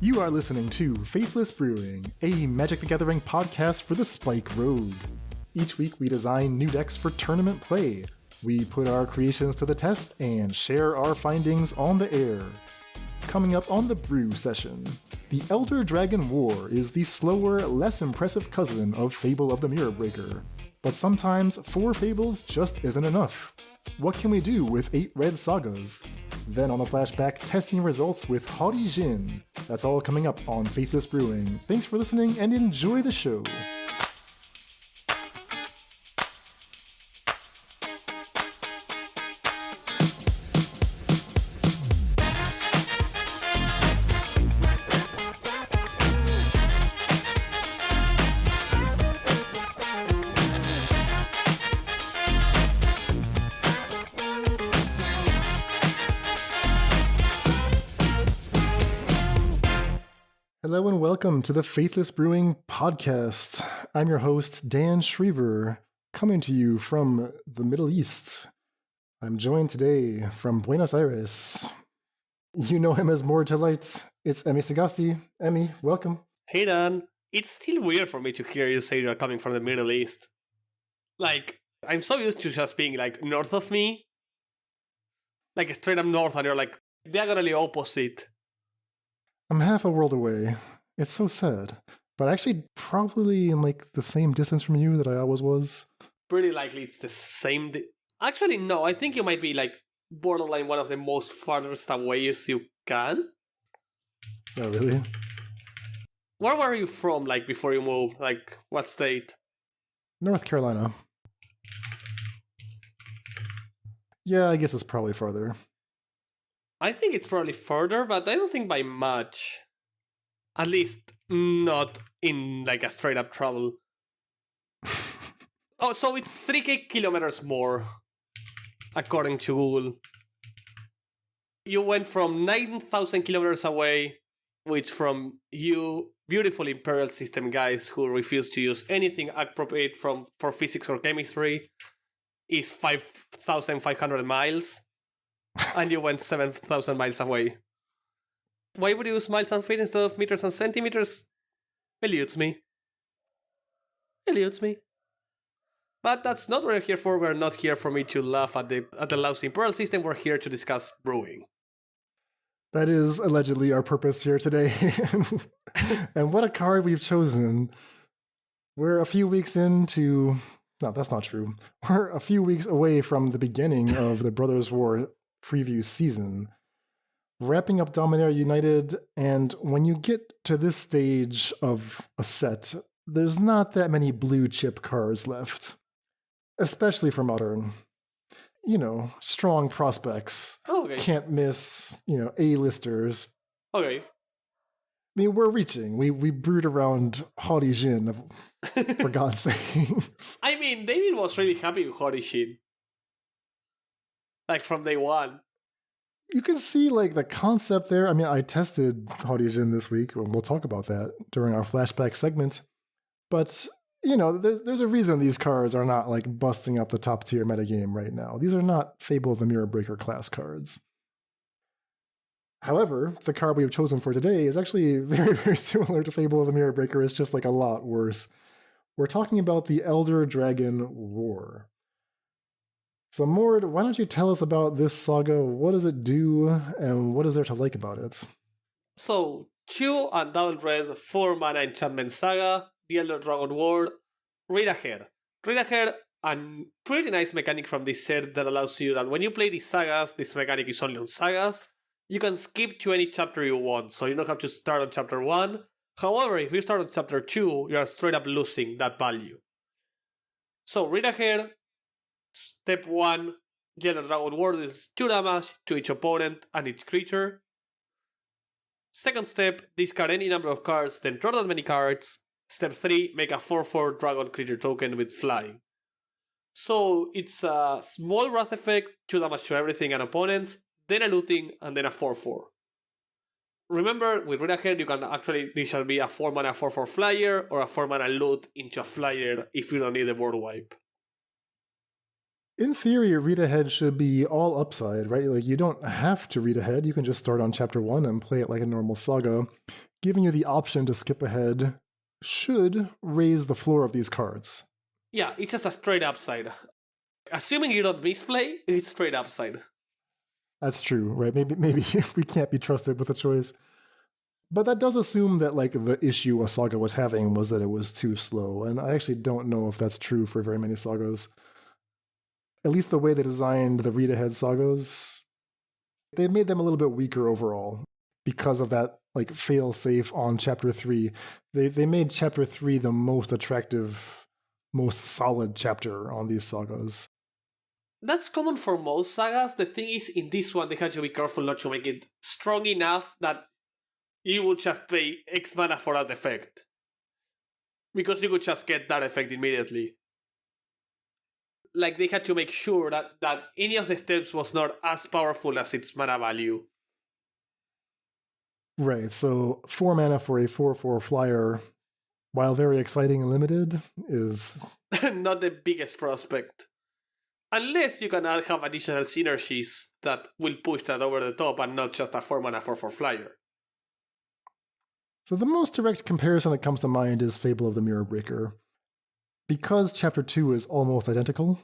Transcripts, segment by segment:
You are listening to Faithless Brewing, a Magic the Gathering podcast for the Spike Road. Each week we design new decks for tournament play. We put our creations to the test and share our findings on the air. Coming up on the Brew session, the Elder Dragon War is the slower, less impressive cousin of Fable of the Mirror Breaker. But sometimes 4 Fables just isn't enough. What can we do with 8 red sagas? Then on the Flashback, testing results with Haughty Djinn. That's all coming up on Faithless Brewing. Thanks for listening and enjoy the show. Hello and welcome to the Faithless Brewing podcast. I'm your host, Dan Schriever, coming to you from the Middle East. I'm joined today from Buenos Aires. You know him as More Delight. It's Emmy Sagasti. Emmy, welcome. Hey Dan, it's still weird for me to hear you say you're coming from the Middle East. Like, I'm so used to just being like north of me. Like straight up north and you're like diagonally opposite. I'm half a world away. It's so sad. But actually probably in like the same distance from you that I always was. Pretty likely it's the same... Actually, no, I think you might be like borderline one of the most farthest away as you can. Oh, really? Where were you from, like, before you moved? Like, what state? North Carolina. Yeah, I guess it's probably farther. I think it's probably further, but I don't think by much. At least not in like a straight up travel. Oh, so it's 3k kilometers more, according to Google. You went from 9,000 kilometers away, which from you beautiful Imperial System guys who refuse to use anything appropriate for physics or chemistry, is 5,500 miles. And you went 7,000 miles away. Why would you use miles and feet instead of meters and centimeters? Eludes me. But that's not what we're here for. We're not here for me to laugh at the lousy Imperial system. We're here to discuss brewing. That is allegedly our purpose here today. And what a card we've chosen. We're a few weeks into... No, that's not true. We're a few weeks away from the beginning of the Brothers' War preview season, wrapping up Dominaria United, and when you get to this stage of a set, there's not that many blue chip cards left, especially for Modern. You know, strong prospects, can't miss, A-listers. Okay. I mean, we're reaching. We brewed around Haughty Djinn, for God's sakes. I mean, David was really happy with Haughty Djinn. Like, from day one. You can see, like, the concept there. I mean, I tested Haughty Djinn this week, and we'll talk about that during our flashback segment. But, there's a reason these cards are not, like, busting up the top-tier metagame right now. These are not Fable of the Mirror Breaker class cards. However, the card we've chosen for today is actually very, very similar to Fable of the Mirror Breaker. It's just, like, a lot worse. We're talking about the Elder Dragon War. So, Mord, why don't you tell us about this saga? What does it do, and what is there to like about it? So, 2 and double red, 4 mana enchantment saga, the Elder Dragon War. Read ahead, and pretty nice mechanic from this set that allows you that when you play these sagas, this mechanic is only on sagas, you can skip to any chapter you want, so you don't have to start on chapter 1. However, if you start on chapter 2, you are straight up losing that value. So, read ahead. Step 1, the Elder Dragon War is 2 damage to each opponent and each creature. Second step, discard any number of cards, then draw that many cards. Step 3, make a 4/4 dragon creature token with flying. So it's a small wrath effect, 2 damage to everything and opponents, then a looting, and then a 4/4. Remember, with Read Ahead, you can actually, this shall be a 4 mana 4/4 flyer, or a 4 mana loot into a flyer if you don't need a board wipe. In theory, read ahead should be all upside, right? Like, you don't have to read ahead. You can just start on chapter 1 and play it like a normal saga. giving you the option to skip ahead should raise the floor of these cards. Yeah, it's just a straight upside. Assuming you don't misplay, it's straight upside. That's true, right? Maybe we can't be trusted with a choice. But that does assume that like the issue a saga was having was that it was too slow, and I actually don't know if that's true for very many sagas. At least the way they designed the read-ahead sagas, they made them a little bit weaker overall because of that like fail-safe on Chapter 3. They made Chapter 3 the most attractive, most solid chapter on these sagas. That's common for most sagas. The thing is, in this one, they had to be careful not to make it strong enough that you would just pay X mana for that effect. Because you could just get that effect immediately. Like, they had to make sure that any of the steps was not as powerful as its mana value. Right, so 4 mana for a 4/4 flyer, while very exciting and limited, is not the biggest prospect. Unless you can have additional synergies that will push that over the top and not just a 4 mana 4/4 flyer. So the most direct comparison that comes to mind is Fable of the Mirror Breaker. Because Chapter 2 is almost identical,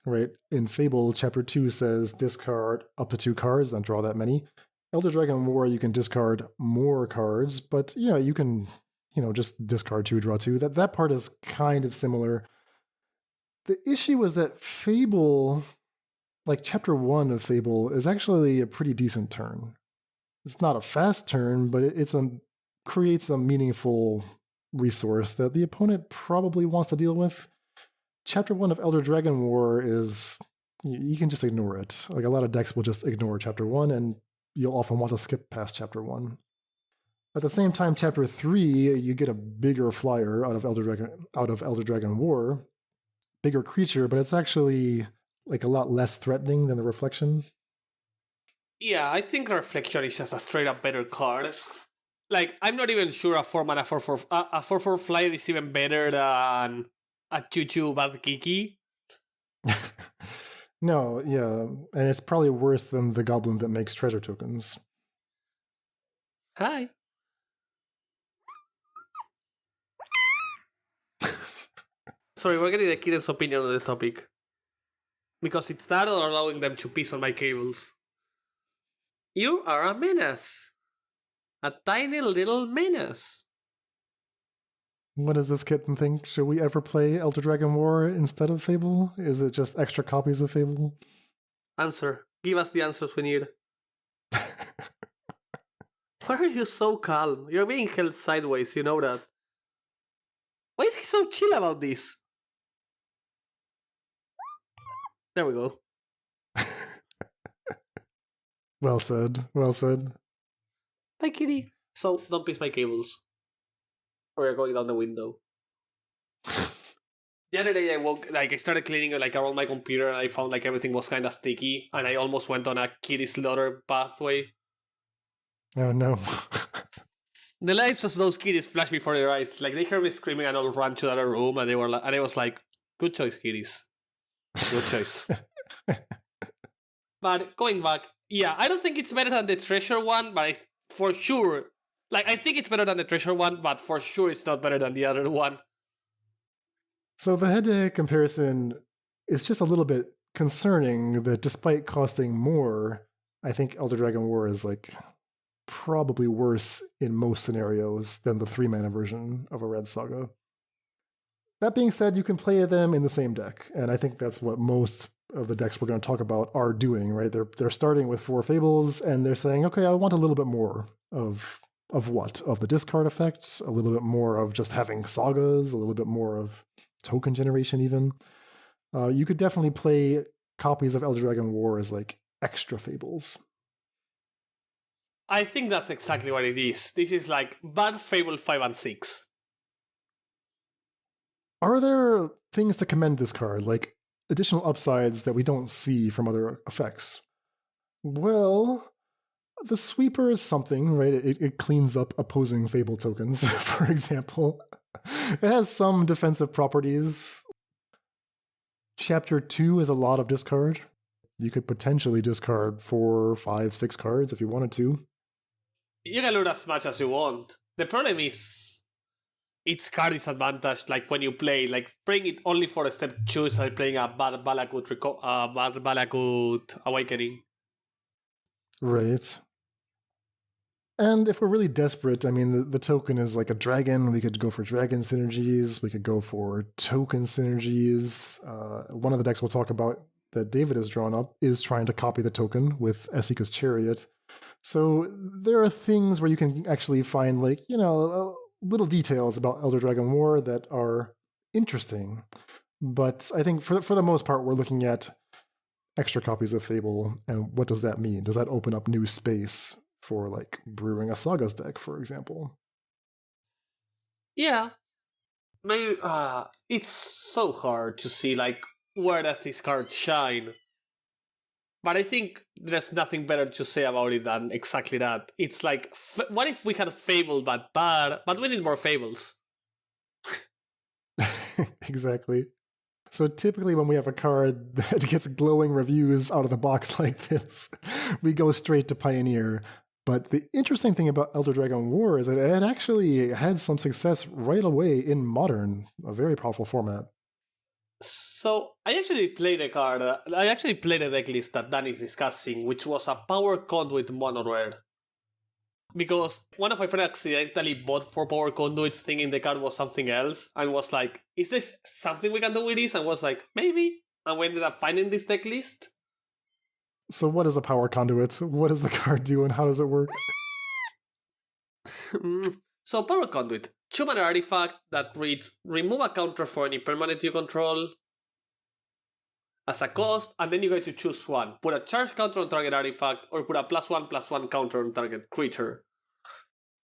right? In Fable, Chapter 2 says discard up to 2 cards, then draw that many. Elder Dragon War, you can discard more cards, but yeah, you can, just discard 2, draw 2. That part is kind of similar. The issue is that Fable, like Chapter 1 of Fable, is actually a pretty decent turn. It's not a fast turn, but it's creates a meaningful resource that the opponent probably wants to deal with. Chapter 1 of Elder Dragon War is, you can just ignore it. Like a lot of decks will just ignore Chapter 1, and you'll often want to skip past Chapter 1. At the same time, Chapter 3, you get a bigger flyer out of Elder Dragon War. Bigger creature, but it's actually like a lot less threatening than the Reflection. Yeah, I think Reflection is just a straight up better card. Like, I'm not even sure a 4 mana 4/4 flyer is even better than a 2/2 Bad Kiki. No, yeah, and it's probably worse than the goblin that makes treasure tokens. Hi. Sorry, we're getting the kitten's opinion on the topic. Because it's that or allowing them to piss on my cables. You are a menace. A tiny little menace. What does this kitten think? Should we ever play Elder Dragon War instead of Fable? Is it just extra copies of Fable? Answer. Give us the answers we need. Why are you so calm? You're being held sideways, you know that. Why is he so chill about this? There we go. Well said, well said. Hi, kitty. So, don't piss my cables. Or you're going down the window. The other day I started cleaning around my computer and I found everything was kind of sticky and I almost went on a kitty slaughter pathway. Oh no. The lives of those kitties flashed before their eyes. They heard me screaming and all ran to the other room and I was like, good choice, kitties. Good choice. But going back, yeah, I don't think it's better than the treasure one, but for sure, I think it's better than the treasure one, but for sure it's not better than the other one. So the head-to-head comparison is just a little bit concerning that despite costing more, I think Elder Dragon War is probably worse in most scenarios than the 3-mana version of a Red Saga. That being said, you can play them in the same deck, and I think that's what most of the decks we're going to talk about are doing, right? They're starting with 4 Fables, and they're saying, okay, I want a little bit more of what? Of the discard effects, a little bit more of just having sagas, a little bit more of token generation even. You could definitely play copies of Elder Dragon War as extra Fables. I think that's exactly what it is. This is bad Fable 5 and 6. Are there things to commend this card, like additional upsides that we don't see from other effects? Well, the sweeper is something, right? It cleans up opposing Fable tokens, for example. It has some defensive properties. Chapter 2 is a lot of discard. You could potentially discard 4, 5, 6 cards if you wanted to. You can loot as much as you want. The problem is its card disadvantage. Like when you play, like playing it only for a step 2 is like playing a bad Balakut Awakening. Right. And if we're really desperate, I mean, the token is like a dragon. We could go for dragon synergies. We could go for token synergies. One of the decks we'll talk about that David has drawn up is trying to copy the token with Esika's Chariot. So there are things where you can actually find, like, little details about Elder Dragon War that are interesting. But I think for the most part, we're looking at extra copies of Fable, and what does that mean? Does that open up new space for, like, brewing a Sagas deck, for example? Yeah. Maybe it's so hard to see, like, where does this card shine? But I think there's nothing better to say about it than exactly that. It's like, what if we had Fable but bad, but we need more Fables? Exactly. So typically when we have a card that gets glowing reviews out of the box like this, we go straight to Pioneer. But the interesting thing about Elder Dragon War is that it actually had some success right away in Modern, a very powerful format. So I actually played a card. I actually played a deck list that Dan is discussing, which was a Power Conduit mono rare. Because one of my friends accidentally bought 4 Power Conduits thinking the card was something else, and was like, is this something we can do with this? And was like, maybe. And we ended up finding this deck list. So what is a Power Conduit? What does the card do and how does it work? So Power Conduit, 2-mana artifact that reads, remove a counter for any permanent you control as a cost, and then you get to choose one. Put a charge counter on target artifact, or put a +1/+1 counter on target creature.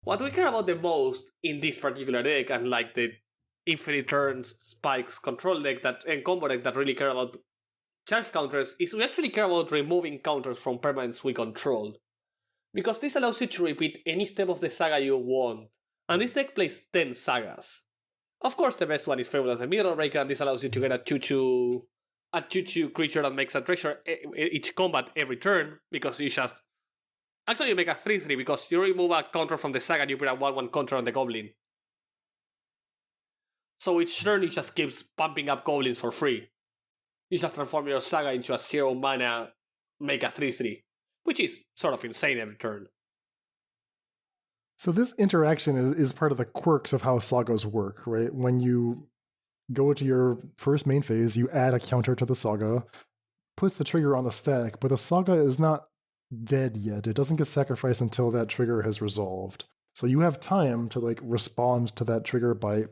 What we care about the most in this particular deck, and like the Infinite Turns, Spikes control deck and combo deck that really care about charge counters, is we actually care about removing counters from permanents we control. Because this allows you to repeat any step of the saga you want, and this deck plays 10 sagas. Of course, the best one is Fable as the Middle Breaker, and this allows you to get a 2/2 creature that makes a treasure each combat every turn, because you just... Actually, you make a 3/3 because you remove a counter from the saga and you put a 1/1 counter on the goblin. So each turn it just keeps pumping up goblins for free. You just transform your saga into a 0-mana, make a 3/3, which is sort of insane every turn. So this interaction is part of the quirks of how sagas work, right? When you go to your first main phase, you add a counter to the saga, puts the trigger on the stack, but the saga is not dead yet. It doesn't get sacrificed until that trigger has resolved. So you have time to, like, respond to that trigger by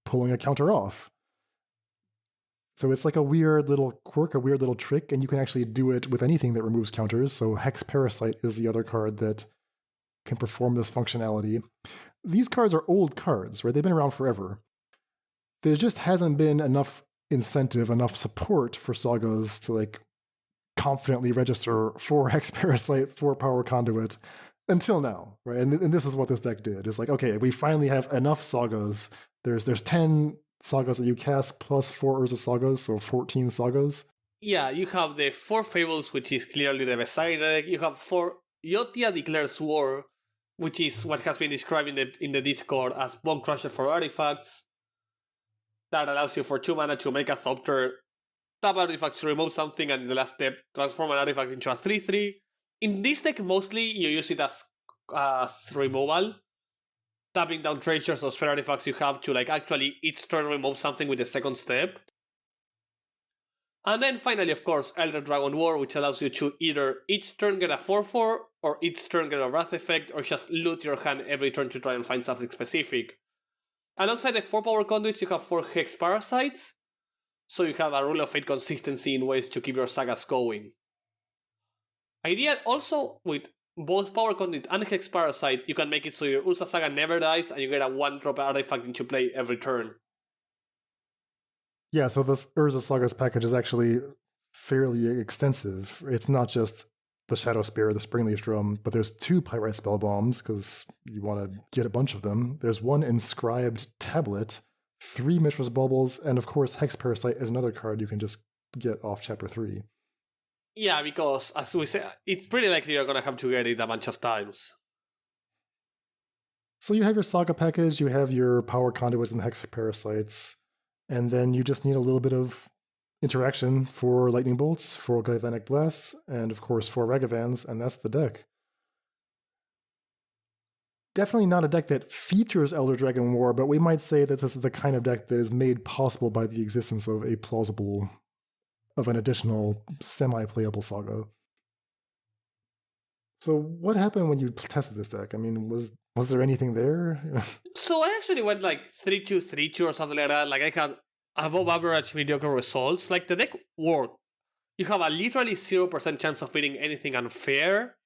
pulling a counter off. So it's like a weird little quirk, a weird little trick, and you can actually do it with anything that removes counters. So Hex Parasite is the other card that can perform this functionality. These cards are old cards, right? They've been around forever. There just hasn't been enough incentive, enough support for sagas to, like, confidently register for Hex Parasite, for Power Conduit, until now, right? And this is what this deck did. It's like, okay, we finally have enough sagas. There's 10 sagas that you cast plus 4 Urza sagas, so 14 sagas. Yeah, you have the 4 Fables, which is clearly the best side deck. You have 4 Yotia Declares War, which is what has been described in the Discord as Bone Crusher for artifacts. That allows you for 2 mana to make a Thopter, tap artifacts to remove something, and in the last step, transform an artifact into a 3/3. In this deck, mostly you use it as removal. Tapping down treasures or spell artifacts you have to, like, actually each turn remove something with the second step. And then finally, of course, Elder Dragon War, which allows you to either each turn get a 4/4, or each turn get a Wrath effect, or just loot your hand every turn to try and find something specific. Alongside the 4 Power Conduits, you have 4 Hex Parasites, so you have a Rule of Fate consistency in ways to keep your sagas going. Idea also, with both Power Conduit and Hex Parasite, you can make it so your Urza Saga never dies and you get a 1-drop artifact into play every turn. Yeah, so this Urza Sagas package is actually fairly extensive. It's not just the Shadow Spear, the Springleaf Drum, but there's 2 Pyrite Spell Bombs, because you want to get a bunch of them. There's 1 Inscribed Tablet, 3 Mishra's Baubles, and of course Hex Parasite is another card you can just get off Chapter 3. Yeah, because, as we say, it's pretty likely you're going to have to get it a bunch of times. So you have your Saga package, you have your Power Conduits and Hexaparasites, and then you just need a little bit of interaction for Lightning Bolts, for Galvanic Blasts, and of course for Ragavans, and that's the deck. Definitely not a deck that features Elder Dragon War, but we might say that this is the kind of deck that is made possible by the existence of an additional semi-playable Saga. So what happened when you tested this deck? I mean, was there anything there? So I actually went like 3-2, 3-2 or something like that. Like I had above average mediocre results. Like the deck worked. You have a literally 0% chance of beating anything unfair.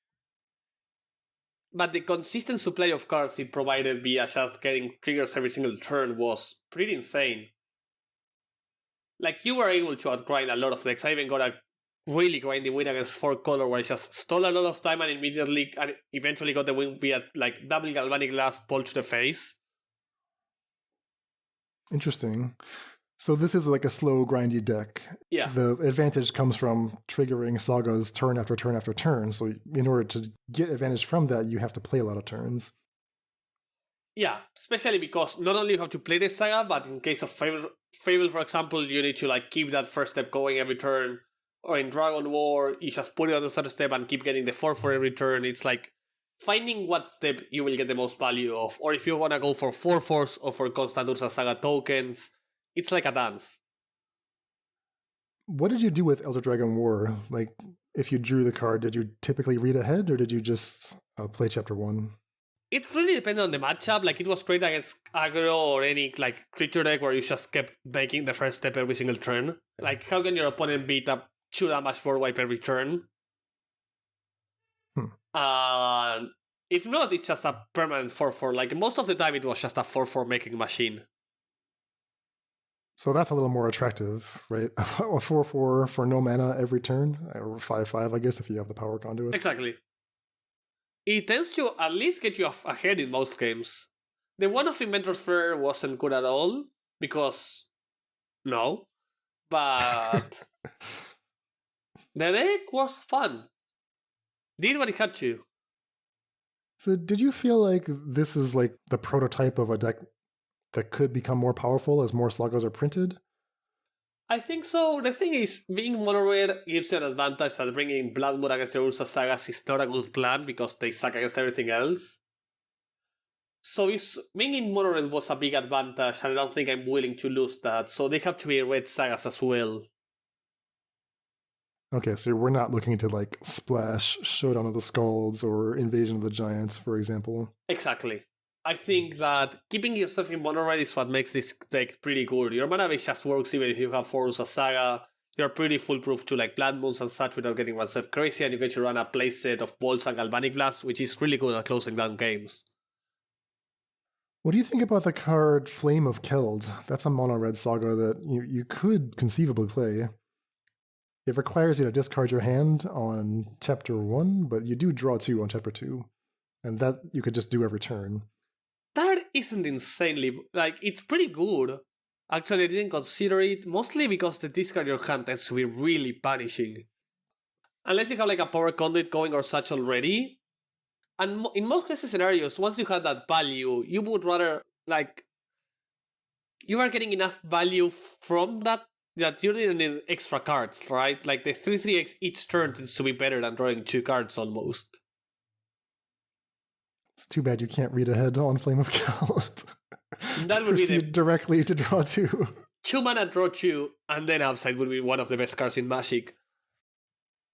But the consistent supply of cards it provided via just getting triggers every single turn was pretty insane. Like, you were able to outgrind a lot of decks. I even got a really grindy win against 4 color where I just stole a lot of time and immediately and eventually got the win via like double Galvanic Blast ball to the face. Interesting. So this is like a slow, grindy deck. Yeah. The advantage comes from triggering Sagas turn after turn after turn. So in order to get advantage from that, you have to play a lot of turns. Yeah, especially because not only you have to play the Saga, but in case of Fable, for example, you need to like keep that first step going every turn. Or in Dragon War, you just put it on the third step and keep getting the 4 for every turn. It's like finding what step you will get the most value of. Or if you want to go for 4/4s or for constant Ursa Saga tokens, it's like a dance. What did you do with Elder Dragon War? Like, if you drew the card, did you typically read ahead, or did you just play Chapter 1? It really depended on the matchup. Like, it was great against aggro or any like creature deck where you just kept making the first step every single turn. Like, how can your opponent beat up 2 damage board wipe every turn? If not, it's just a permanent 4/4. Like, most of the time, it was just a 4/4 making machine. So that's a little more attractive, right? A 4/4 for no mana every turn, or 5/5, I guess, if you have the Power Conduit. Exactly. It tends to at least get you ahead in most games. The one of Inventor's Fair wasn't good at all, because no. But the deck was fun. Did what it had to. So did you feel like this is like the prototype of a deck that could become more powerful as more Sagas are printed? I think so. The thing is, being mono-red gives you an advantage that bringing Blood Moon against the Ursa Sagas is not a good plan because they suck against everything else. So being in mono-red was a big advantage, and I don't think I'm willing to lose that. So they have to be red Sagas as well. Okay, so we're not looking to like splash Showdown of the Skalds or Invasion of the Giants, for example. Exactly. I think that keeping yourself in mono red is what makes this deck pretty good. Your mana base just works even if you have 4 Ursa Saga. You're pretty foolproof to like Blood Moons and such without getting oneself crazy, and you get to run a playset of Bolts and Galvanic Blast, which is really good at closing down games. What do you think about the card Flame of Keld? That's a mono-red Saga that you could conceivably play. It requires you to discard your hand on Chapter 1, but you do draw 2 on Chapter 2. And that you could just do every turn. That isn't insanely... Like, it's pretty good. Actually, I didn't consider it, mostly because the discard your hand tends to be really punishing. Unless you have like a Power Conduit going or such already. And in most cases scenarios, once you have that value, you would rather, like... You are getting enough value from that you don't need extra cards, right? Like the 3/3 each turn tends to be better than drawing 2 cards almost. It's too bad you can't read ahead on Flame of Keld. That would Proceed be directly to draw 2. 2 mana, draw 2, and then Upside would be one of the best cards in Magic.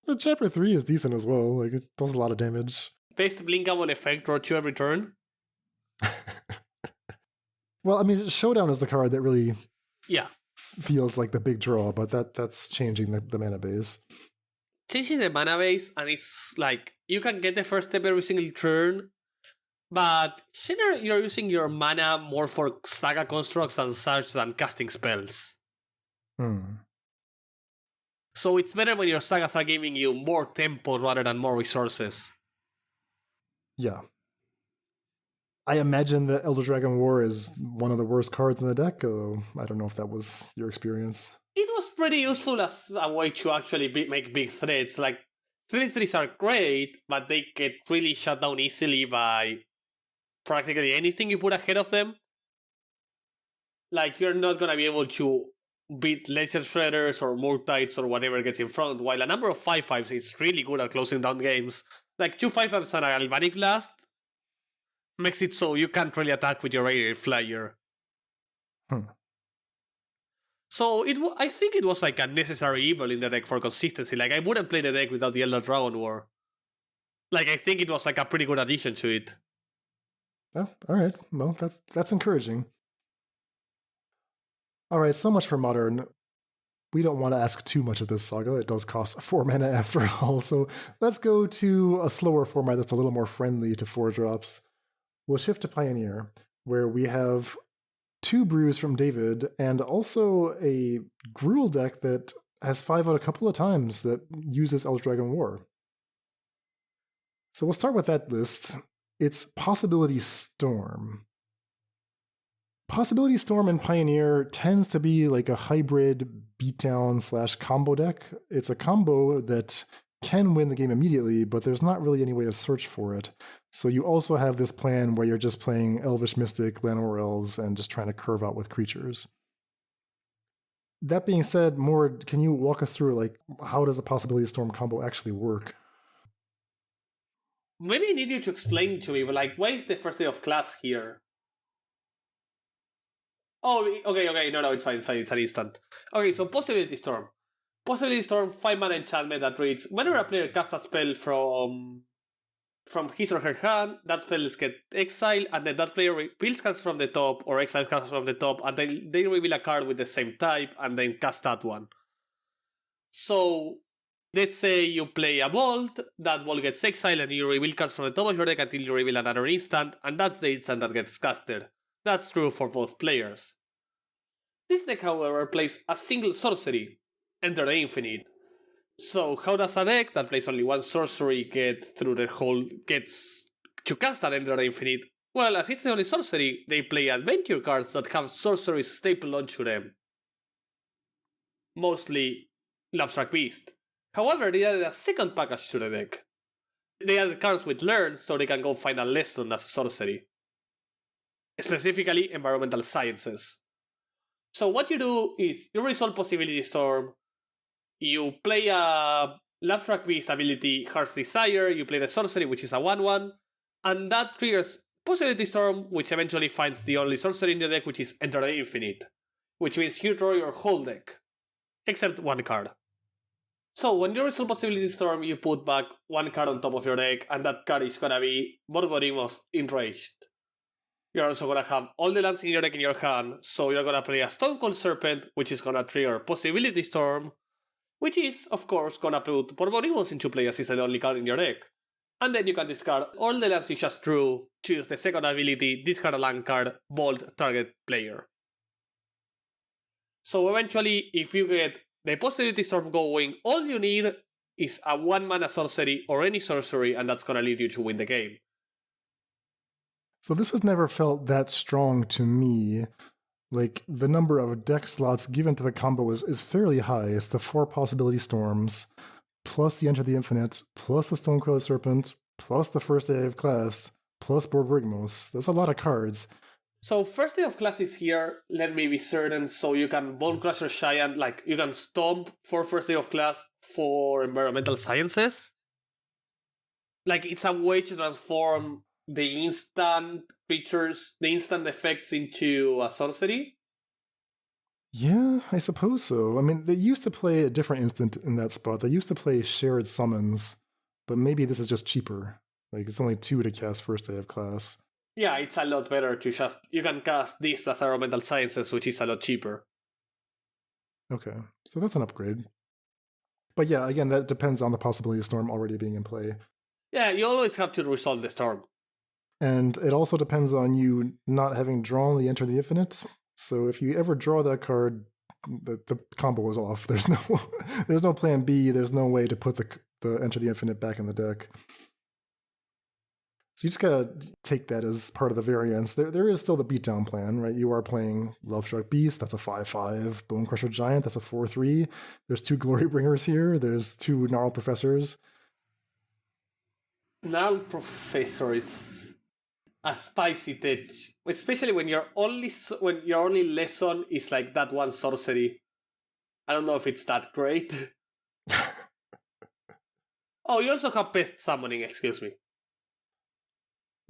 The Chapter 3 is decent as well. Like, it does a lot of damage. Paste Blinkable effect, draw 2 every turn. Well, I mean, Showdown is the card that really feels like the big draw, but that's changing the mana base. Changing the mana base, and it's like, you can get the first step every single turn, but you're using your mana more for Saga constructs and such than casting spells. So it's better when your Sagas are giving you more tempo rather than more resources. Yeah. I imagine that Elder Dragon War is one of the worst cards in the deck, although I don't know if that was your experience. It was pretty useful as a way to actually make big threats. Like, 3/3s are great, but they get really shut down easily by practically anything you put ahead of them. Like, you're not gonna be able to beat Laser Shredders or Murtides or whatever gets in front, while a number of 5/5s is really good at closing down games. Like, 2 5/5s and a Galvanic Blast makes it so you can't really attack with your aerial flyer. So I think it was like a necessary evil in the deck for consistency. Like, I wouldn't play the deck without the Elder Dragon War. Like, I think it was like a pretty good addition to it. Oh, all right. Well, that's encouraging. All right, so much for Modern. We don't want to ask too much of this saga. It does cost 4 mana after all. So let's go to a slower format that's a little more friendly to 4-drops. We'll shift to Pioneer, where we have 2 brews from David, and also a Gruul deck that has 5 out a couple of times that uses Elder Dragon War. So we'll start with that list. It's Possibility Storm. Possibility Storm in Pioneer tends to be like a hybrid beatdown / combo deck. It's a combo that can win the game immediately, but there's not really any way to search for it. So you also have this plan where you're just playing Elvish Mystic, Llanowar Elves, and just trying to curve out with creatures. That being said, Mord, can you walk us through like how does a Possibility Storm combo actually work? Maybe I need you to explain to me, but like, why is the first day of class here? Oh, okay, no, it's fine, it's an instant. Okay, so Possibility Storm. Possibility Storm, 5 mana enchantment that reads, whenever a player casts a spell from his or her hand, that spell gets exiled, and then that player reveals cards from the top, or exiles cards from the top, and then they reveal a card with the same type, and then cast that one. So, let's say you play a Bolt, that Bolt gets exiled, and you reveal cards from the top of your deck until you reveal another instant, and that's the instant that gets casted. That's true for both players. This deck, however, plays a single sorcery, Enter the Infinite. So how does a deck that plays only one sorcery gets to cast that Enter the Infinite? Well, as it's the only sorcery, they play adventure cards that have sorcery stapled onto them. Mostly Abstract Beast. However, they added a second package to the deck. They added cards with Learn so they can go find a lesson as a sorcery. Specifically, Environmental Sciences. So what you do is, you resolve Possibility Storm, you play a Abstract Beast ability, Heart's Desire, you play the sorcery, which is a 1/1, and that triggers Possibility Storm, which eventually finds the only sorcery in the deck, which is Enter the Infinite, which means you draw your whole deck, except one card. So when you resolve Possibility Storm, you put back one card on top of your deck, and that card is gonna be Borborygmos Enraged. You're also gonna have all the lands in your deck in your hand, so you're gonna play a Stone Cold Serpent, which is gonna trigger Possibility Storm, which is, of course, gonna put Borborygmos into play as it's the only card in your deck. And then you can discard all the lands you just drew, choose the second ability, discard a land card, bolt target player. So eventually, if you get the Possibility Storm going, all you need is a 1-mana sorcery or any sorcery, and that's gonna lead you to win the game. So this has never felt that strong to me. Like, the number of deck slots given to the combo is fairly high. It's the 4 Possibility Storms, plus the Enter the Infinite, plus the Stonecoiled Serpent, plus the First Day of Class, plus Borborygmos. That's a lot of cards. So First Day of Class is here, let me be certain, so you can Bone Crusher Giant, like, you can Stomp for First Day of Class for Environmental Sciences. Like, it's a way to transform the instant creatures, the instant effects into a sorcery? Yeah, I suppose so. I mean, they used to play a different instant in that spot. They used to play Shared Summons, but maybe this is just cheaper. Like, it's only 2 to cast First Day of Class. Yeah, it's a lot better to just... You can cast this plus Environmental Sciences, which is a lot cheaper. Okay, so that's an upgrade. But yeah, again, that depends on the Possibility Storm already being in play. Yeah, you always have to resolve the storm. And it also depends on you not having drawn the Enter the Infinite. So if you ever draw that card, the combo is off. There's no plan B. There's no way to put the Enter the Infinite back in the deck. So you just gotta take that as part of the variance. There is still the beatdown plan, right? You are playing Lovestruck Beast, that's a 5/5. Bone Crusher Giant, that's a 4/3. There's 2 Glory Bringers here. There's 2 Gnarl Professors. Gnarl Professors. a spicy touch, especially when your only lesson is like that one sorcery. I don't know if it's that great. Oh, you also have pest summoning. Excuse me.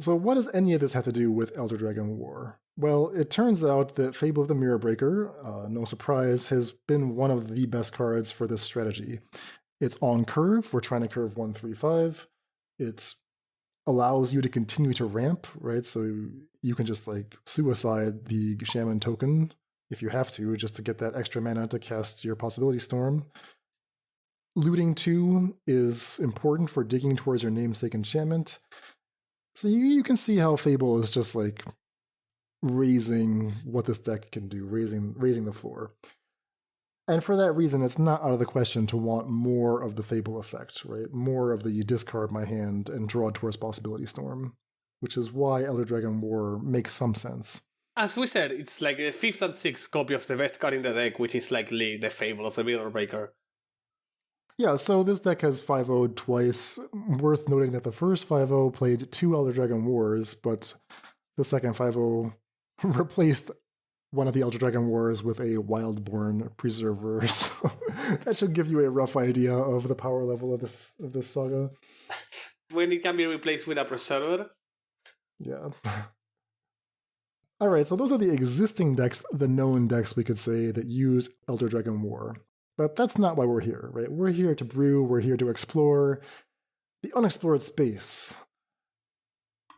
So what does any of this have to do with Elder Dragon War? Well, it turns out that Fable of the Mirror Breaker, no surprise, has been one of the best cards for this strategy. It's on curve. We're trying to curve 135. It allows you to continue to ramp, right? So you can just like suicide the Shaman token if you have to, just to get that extra mana to cast your Possibility Storm. Looting 2 is important for digging towards your namesake enchantment. So you can see how Fable is just like raising what this deck can do, raising the floor. And for that reason, it's not out of the question to want more of the Fable effect, right? More of the you discard my hand and draw towards Possibility Storm, which is why Elder Dragon War makes some sense. As we said, it's like the 5th and 6th copy of the best card in the deck, which is likely the Fable of the Mirror Breaker. Yeah, so this deck has 5-0'd twice. Worth noting that the first 5-0 played 2 Elder Dragon Wars, but the second 5-0 replaced one of the Elder Dragon Wars with a Wildborn Preserver. So that should give you a rough idea of the power level of this saga. When it can be replaced with a Preserver. Yeah. Alright, so those are the existing decks, the known decks we could say, that use Elder Dragon War. But that's not why we're here, right? We're here to brew, we're here to explore the unexplored space.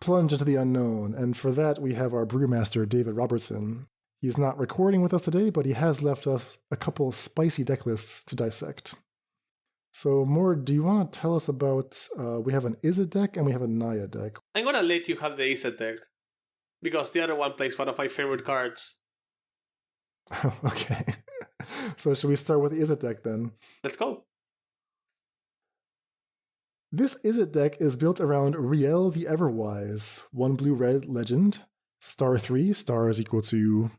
Plunge into the unknown, and for that we have our brewmaster, David Robertson. He's not recording with us today, but he has left us a couple spicy deck lists to dissect. So, Mord, do you want to tell us about, we have an Izzet deck and we have a Naya deck. I'm gonna let you have the Izzet deck, because the other one plays one of my favorite cards. Okay. So should we start with the Izzet deck then? Let's go. This Izzet deck is built around Rielle the Everwise, 1 blue-red legend. Star 3, star is equal to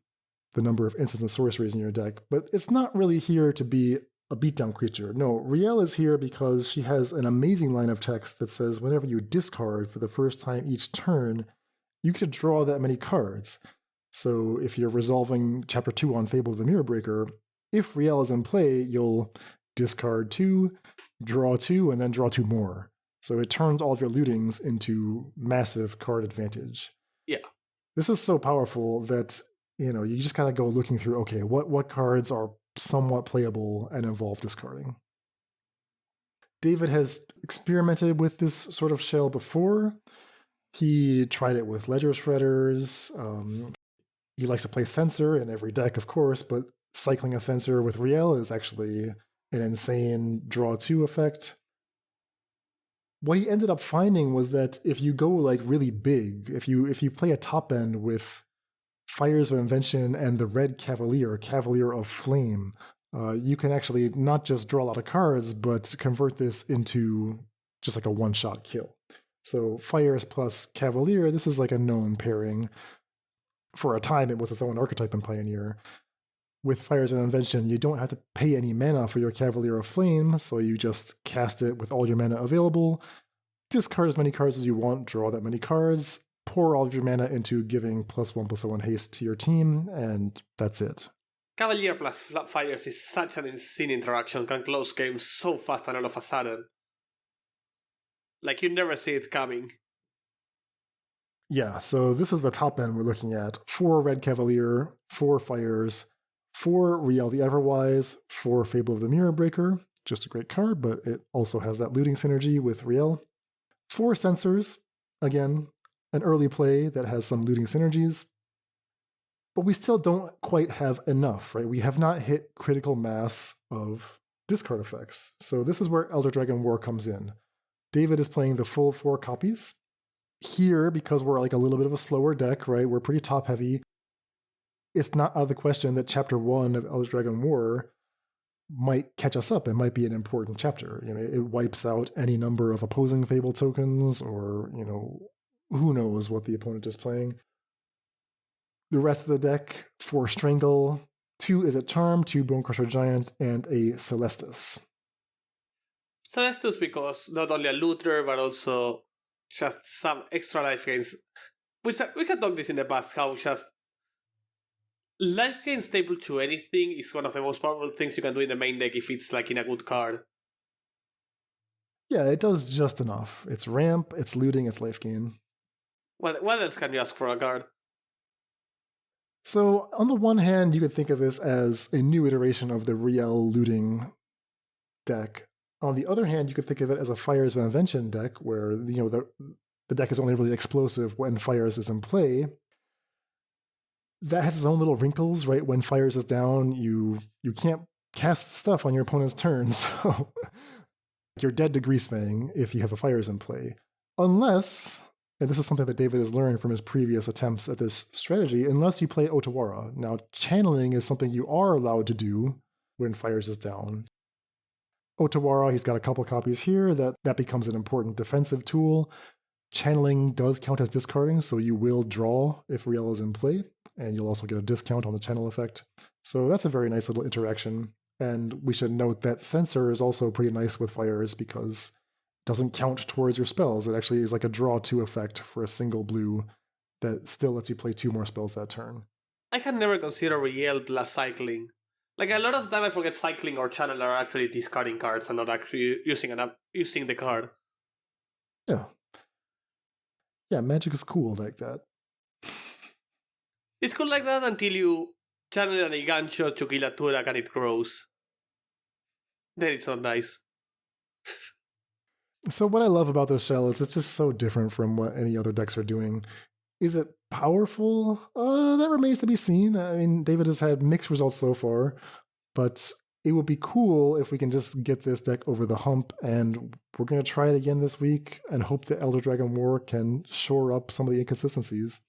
the number of instants and sorceries in your deck, but it's not really here to be a beatdown creature. No, Rielle is here because she has an amazing line of text that says whenever you discard for the first time each turn, you can draw that many cards. So if you're resolving Chapter 2 on Fable of the Mirror Breaker, if Rielle is in play, you'll discard 2, draw 2, and then draw 2 more. So it turns all of your lootings into massive card advantage. Yeah. This is so powerful that, you just gotta go looking through, okay, what cards are somewhat playable and involve discarding. David has experimented with this sort of shell before. He tried it with Ledger Shredders. He likes to play Censor in every deck, of course, but cycling a Censor with Rielle is actually an insane draw 2 effect. What he ended up finding was that if you go like really big, if you play a top end with Fires of Invention and the Red Cavalier, Cavalier of Flame, you can actually not just draw a lot of cards, but convert this into just like a one-shot kill. So Fires plus Cavalier, this is like a known pairing. For a time, it was its own archetype in Pioneer. With Fires of Invention, you don't have to pay any mana for your Cavalier of Flame, so you just cast it with all your mana available, discard as many cards as you want, draw that many cards, pour all of your mana into giving +1/+1 haste to your team, and that's it. Cavalier plus Fires is such an insane interaction, can close games so fast and all of a sudden. Like, you never see it coming. Yeah, so this is the top end we're looking at. 4 Red Cavalier, 4 Fires, 4 Rielle the Everwise, 4 Fable of the Mirror Breaker, just a great card, but it also has that looting synergy with Rielle. 4 Censors, again, an early play that has some looting synergies. But we still don't quite have enough, right? We have not hit critical mass of discard effects. So this is where Elder Dragon War comes in. David is playing the full 4 copies. Here, because we're like a little bit of a slower deck, right? We're pretty top heavy. It's not out of the question that Chapter 1 of Elder Dragon War might catch us up. It might be an important chapter. It wipes out any number of opposing Fable tokens, or, who knows what the opponent is playing. The rest of the deck, 4 Strangle, 2 Izzet Charm, 2 Bonecrusher Giant, and a Celestus. Celestus because not only a looter, but also just some extra life gains. we can talk this in the past, how just life gain stable to anything is one of the most powerful things you can do in the main deck if it's like in a good card. Yeah, it does just enough. It's ramp, it's looting, it's life gain. What else can you ask for a card? So, on the one hand, you could think of this as a new iteration of the Rielle looting deck. On the other hand, you could think of it as a Fires of Invention deck, where the deck is only really explosive when Fires is in play. That has its own little wrinkles, right? When Fires is down, you can't cast stuff on your opponent's turn, so you're dead to Greasefang if you have a Fires in play. Unless, and this is something that David has learned from his previous attempts at this strategy, unless you play Otawara. Now, channeling is something you are allowed to do when Fires is down. Otawara, he's got a couple copies here, that becomes an important defensive tool. Channeling does count as discarding, so you will draw if Rielle is in play, and you'll also get a discount on the channel effect. So that's a very nice little interaction. And we should note that Censor is also pretty nice with Fires because it doesn't count towards your spells. It actually is like a draw 2 effect for a single blue that still lets you play 2 more spells that turn. I can never consider Rielle plus cycling. Like, a lot of the time I forget cycling or channel are actually discarding cards and not actually using the card. Yeah. Yeah, Magic is cool like that. It's cool like that until you channel an Igancho to kill a Turak and it grows. Then it's not nice. So what I love about this shell is it's just so different from what any other decks are doing. Is it powerful? That remains to be seen. I mean, David has had mixed results so far, but it would be cool if we can just get this deck over the hump, and we're going to try it again this week and hope that Elder Dragon War can shore up some of the inconsistencies.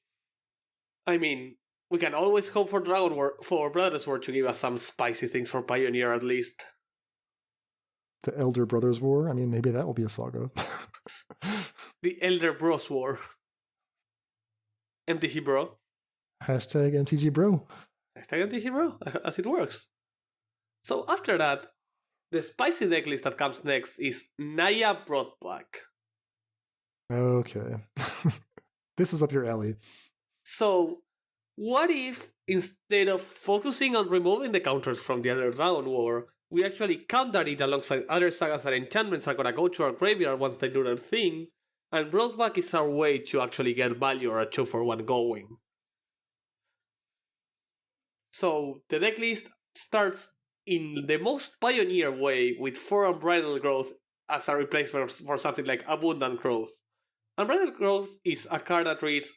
I mean, we can always hope for Brothers War to give us some spicy things for Pioneer at least. The Elder Brothers War? I mean, maybe that will be a saga. The Elder Bros War. MTG Bro. Hashtag MTG Bro. Hashtag MTG Bro, as it works. So after that, the spicy deck list that comes next is Naya brought back. Okay. This is up your alley. So, what if instead of focusing on removing the counters from the other Dragon War, we actually counter it alongside other sagas and enchantments are gonna go to our graveyard once they do their thing, and brought back is our way to actually get value or a 2-for-1 going. So, the deck list starts in the most pioneer way with 4 Unbridled Growth as a replacement for something like Abundant Growth. Unbridled Growth is a card that reads,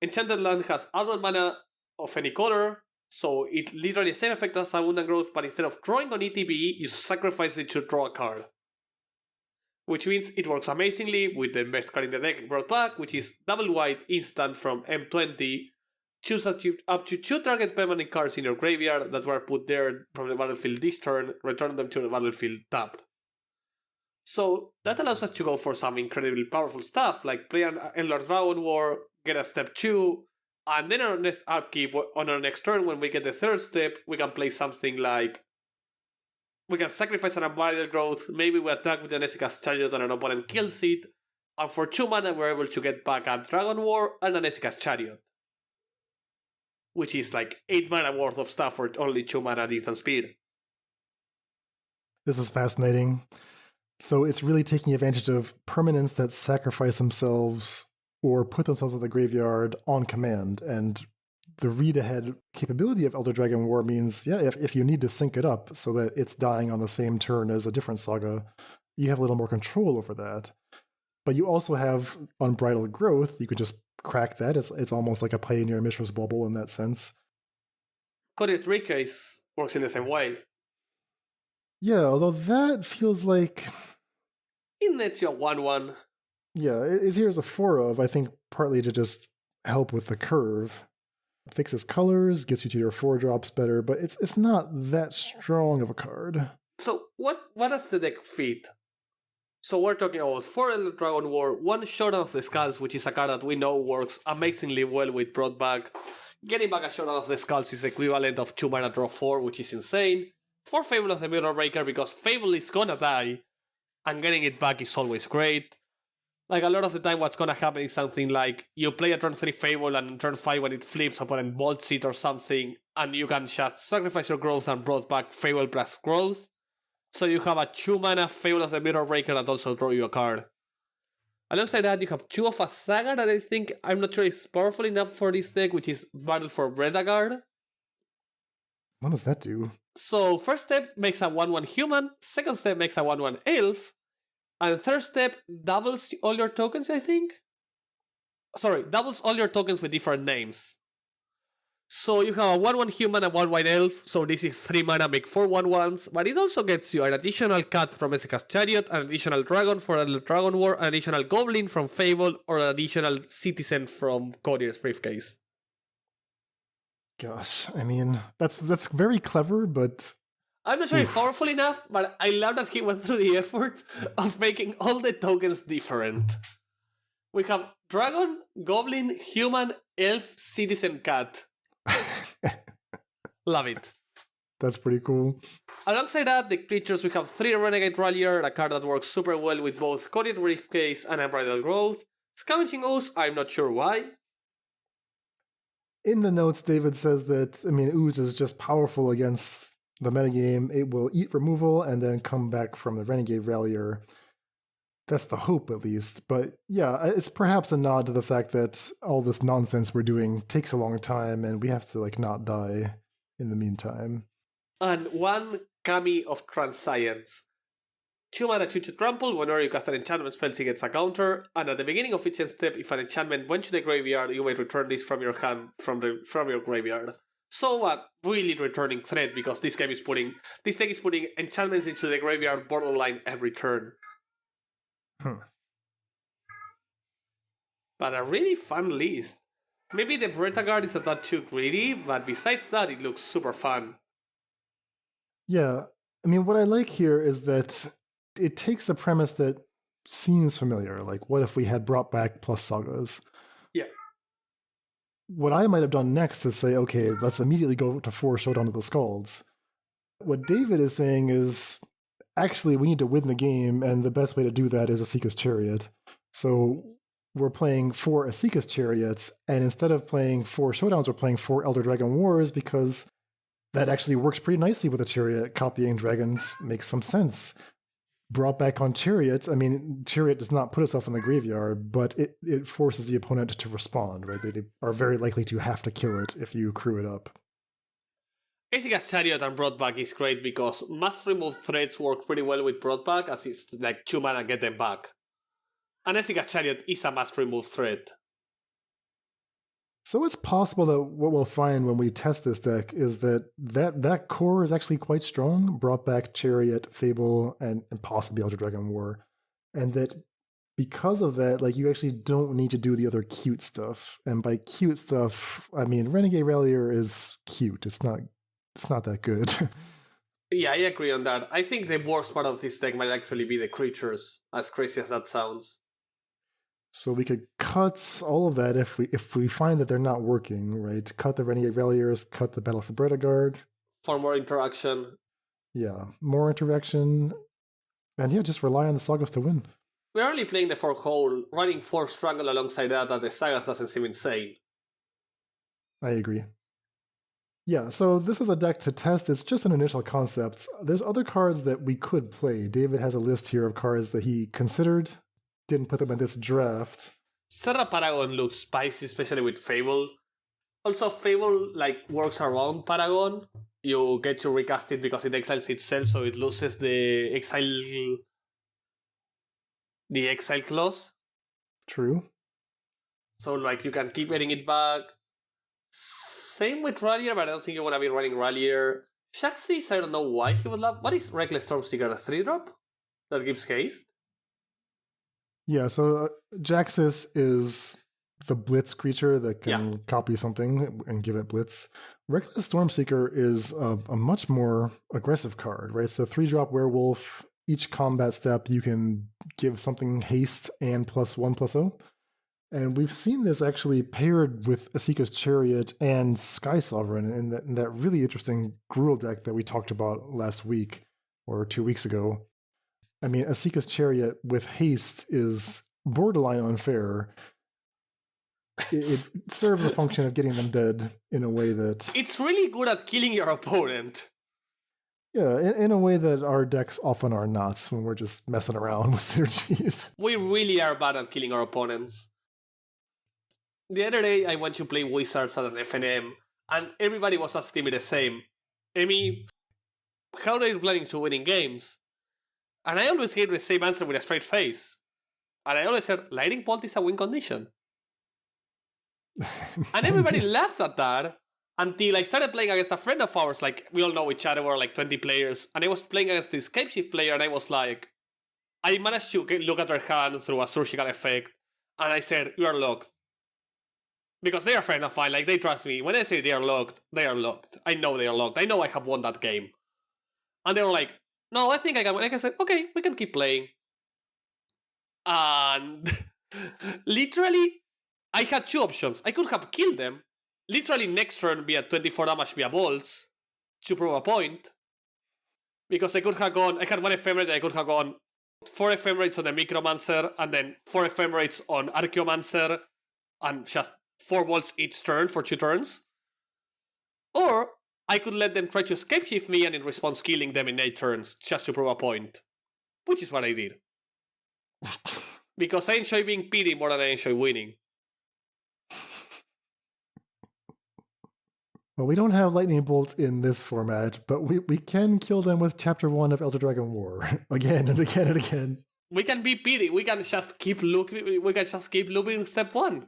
Enchanted Land has adult mana of any color, so it literally the same effect as Abundant Growth, but instead of drawing on ETB, you sacrifice it to draw a card. Which means it works amazingly with the best card in the deck brought back, which is double white instant from M20. Choose up to 2 target permanent cards in your graveyard that were put there from the battlefield this turn, return them to the battlefield tapped. So that allows us to go for some incredibly powerful stuff, like play an Elder Dragon War, get a step 2, and then on our next upkeep, on our next turn, when we get the 3rd step, we can play something like, we can sacrifice an Unbridled Growth, maybe we attack with an Nessica's Chariot and an opponent kills it, and for 2 mana we're able to get back a Dragon War and an Nessica's Chariot. Which is like 8 mana worth of stuff for only 2 mana distance speed. This is fascinating. So it's really taking advantage of permanents that sacrifice themselves or put themselves in the graveyard on command. And the read-ahead capability of Elder Dragon War means, yeah, if you need to sync it up so that it's dying on the same turn as a different saga, you have a little more control over that. But you also have Unbridled Growth. You can just crack that. It's almost like a Pioneer Mishra's Bubble in that sense. Cody's Briefcase works in the same way. Yeah, although that feels like... It nets you a 1-1. Yeah, it is here as a 4 of, I think, partly to just help with the curve. Fixes colors, gets you to your 4-drops better, but it's not that strong of a card. So what does the deck fit? So we're talking about 4 Elder Dragon War, 1 Showdown of the Skulls, which is a card that we know works amazingly well with brought back. Getting back a Showdown of the Skulls is the equivalent of 2 mana draw 4, which is insane. 4 Fable of the Mirror Breaker because Fable is gonna die, and getting it back is always great. Like, a lot of the time what's gonna happen is something like you play a turn 3 Fable, and in turn 5 when it flips, opponent bolts it or something, and you can just sacrifice your growth and brought back Fable plus growth. So you have a 2-mana Fable of the Mirror Breaker that also draw you a card. Alongside that, you have 2 of a Saga that I think, I'm not sure it's powerful enough for this deck, which is Battle for Bredagard. What does that do? So, first step makes a 1-1 human, second step makes a 1-1 elf, and third step doubles all your tokens, I think? Sorry, doubles all your tokens with different names. So you have a 1-1 human and 1-1 elf, so this is 3 mana, make 4 1-1s, but it also gets you an additional cat from Ezekiel's Chariot, an additional dragon for a Dragon War, an additional goblin from Fable, or an additional citizen from Courtier's Briefcase. Gosh, I mean, that's very clever, but... I'm not sure it's powerful enough, but I love that he went through the effort of making all the tokens different. We have dragon, goblin, human, elf, citizen, cat. Love it. That's pretty cool. Alongside that, the creatures, we have 3 Renegade Rallier, a card that works super well with both Courtier Briefcase and Unbridled Growth. Scavenging Ooze, I'm not sure why. In the notes, David says that, I mean, Ooze is just powerful against the metagame. It will eat removal and then come back from the Renegade Rallier. That's the hope, at least. But yeah, it's perhaps a nod to the fact that all this nonsense we're doing takes a long time and we have to, like, not die in the meantime. And 1 Kami of Transscience. 2 mana, 2 to trample. Whenever you cast an enchantment spell, it gets a counter. And at the beginning of each step, if an enchantment went to the graveyard, you may return this from your hand, from your graveyard. So a really returning threat, because this deck is putting enchantments into the graveyard borderline every turn. But a really fun list. Maybe the Bretagard is a touch too greedy, but besides that, it looks super fun. Yeah, I mean, what I like here is that it takes the premise that seems familiar. Like, what if we had brought back plus sagas? Yeah. What I might have done next is say, okay, let's immediately go to 4 Showdown of the Skalds. What David is saying is, actually, we need to win the game, and the best way to do that is Asika's Chariot. So we're playing 4 Asika's Chariots, and instead of playing 4 Showdowns, we're playing 4 Elder Dragon Wars, because that actually works pretty nicely with a Chariot. Copying dragons makes some sense. Brought back on Chariots, I mean, Chariot does not put itself in the graveyard, but it forces the opponent to respond, right? They are very likely to have to kill it if you crew it up. Ezekiel's Chariot and Brought Back is great because must remove threats work pretty well with Brought Back, as it's like 2 mana, get them back. And Ezekiel's Chariot is a must remove threat. So it's possible that what we'll find when we test this deck is that core is actually quite strong. Brought Back, Chariot, Fable, and possibly Elder Dragon War. And that because of that, like, you actually don't need to do the other cute stuff. And by cute stuff, I mean Renegade Rallier is cute. It's not that good. Yeah, I agree on that. I think the worst part of this deck might actually be the creatures, as crazy as that sounds. So we could cut all of that if we find that they're not working, right? Cut the Renegade Ralliers, cut the Battle for Bredagard. For more interaction. Yeah, more interaction. And yeah, just rely on the Sagas to win. We're only playing the 4-hole, running 4 Strangle alongside that the Sagas doesn't seem insane. I agree. Yeah, so this is a deck to test. It's just an initial concept. There's other cards that we could play. David has a list here of cards that he considered. Didn't put them in this draft. Serra Paragon looks spicy, especially with Fable. Also, Fable works around Paragon. You get to recast it because it exiles itself, so it loses the exile clause. True. So you can keep getting it back. Same with Rallier, but I don't think you want to be running Rallier. Shaxis, I don't know why he would love. What is Reckless Stormseeker? A 3-drop that gives haste? Yeah, so Jaxis is the Blitz creature that can copy something and give it Blitz. Reckless Stormseeker is a much more aggressive card, right? It's a 3-drop werewolf. Each combat step, you can give something haste and +1/+0. And we've seen this actually paired with Asika's Chariot and Sky Sovereign in that really interesting Gruul deck that we talked about last week or 2 weeks ago. I mean, Asika's Chariot with haste is borderline unfair, it serves a function of getting them dead in a way that... It's really good at killing your opponent. Yeah, in a way that our decks often are not when we're just messing around with synergies. We really are bad at killing our opponents. The other day, I went to play Wizards at an FNM, and everybody was asking me the same. Amy, how are you planning to winning games? And I always gave the same answer with a straight face. And I always said, Lightning Bolt is a win condition. And everybody laughed at that until I started playing against a friend of ours. Like, we all know each other, we're like 20 players. And I was playing against this Scapeshift player, and I was like, I managed to look at their hand through a surgical effect, and I said, you are locked. Because they are a friend of mine, like, they trust me. When I say they are locked, they are locked. I know they are locked. I know I have won that game. And they were like, no, I think I can win. I said, okay, we can keep playing. And literally, I had two options. I could have killed them. Literally next turn via 24 damage via bolts to prove a point. Because I could have gone, I had one ephemerate, I could have gone 4 ephemerates on the Micromancer, and then 4 ephemerates on Archaeomancer, and just 4 bolts each turn for 2 turns. Or I could let them try to escape shift me and in response killing them in 8 turns just to prove a point. Which is what I did. Because I enjoy being pity more than I enjoy winning. Well, we don't have Lightning Bolts in this format, but we can kill them with Chapter 1 of Elder Dragon War. Again and again and again. We can be pity. We can just keep looping step 1.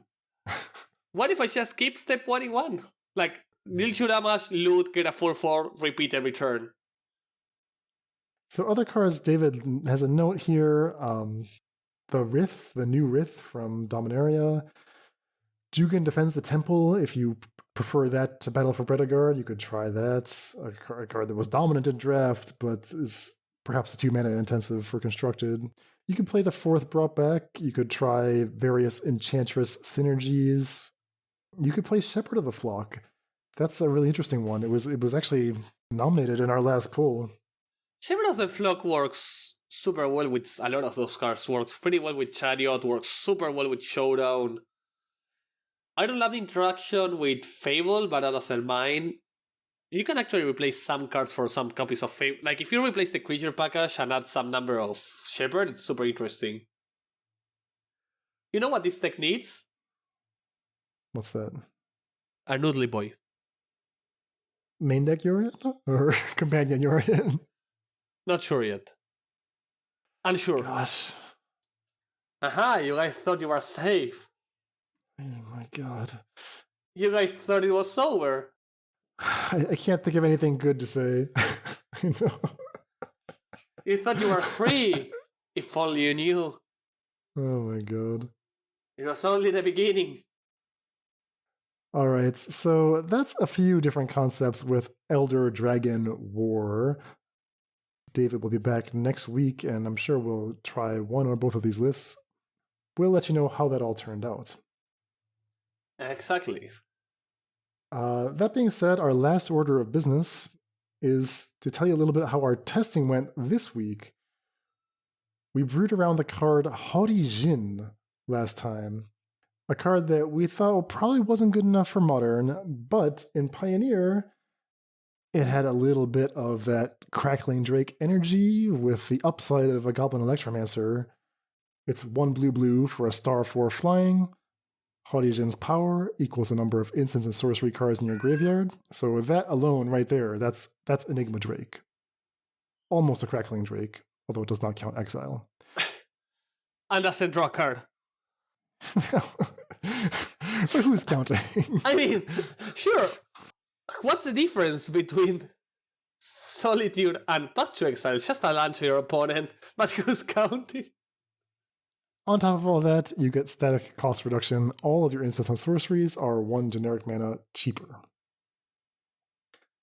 What if I just keep step 1 in 1? Like, deal 2 damage, loot, get a 4-4, repeat every turn. So other cards, David has a note here. The Rith, the new Rith from Dominaria. Jugan defends the temple. If you prefer that to Battle for Predagard, you could try that. A card that was dominant in draft, but is perhaps 2 mana intensive for constructed. You could play the 4th brought back. You could try various Enchantress synergies. You could play Shepherd of the Flock. That's a really interesting one. It was actually nominated in our last poll. Shepherd of the Flock works super well with a lot of those cards. Works pretty well with Chariot, works super well with Showdown. I don't love the interaction with Fable, but that doesn't mind. You can actually replace some cards for some copies of Fable. Like, if you replace the creature package and add some number of Shepherd, it's super interesting. You know what this deck needs? What's that? A Noodly Boy. Main deck Yorion? Or companion Yorion? Not sure yet. Unsure. Gosh. Aha, you guys thought you were safe. Oh my god. You guys thought it was over. I can't think of anything good to say. I know. You thought you were free. If only you knew. Oh my god. It was only the beginning. Alright, so that's a few different concepts with Elder Dragon War. David will be back next week, and I'm sure we'll try one or both of these lists. We'll let you know how that all turned out. Exactly. That being said, our last order of business is to tell you a little bit how our testing went this week. We brewed around the card Haughty Djinn last time. A card that we thought probably wasn't good enough for Modern, but in Pioneer, it had a little bit of that Crackling Drake energy with the upside of a Goblin Electromancer. It's 1 blue for a star 4 flying. Haughty Djinn's power equals the number of instants and sorcery cards in your graveyard. So that alone right there, that's Enigma Drake. Almost a Crackling Drake, although it does not count exile. And doesn't draw a card. But who's counting? I mean, sure. What's the difference between Solitude and Path to Exile? Just a land to your opponent, but who's counting? On top of all that, you get static cost reduction. All of your instants and sorceries are 1 generic mana cheaper.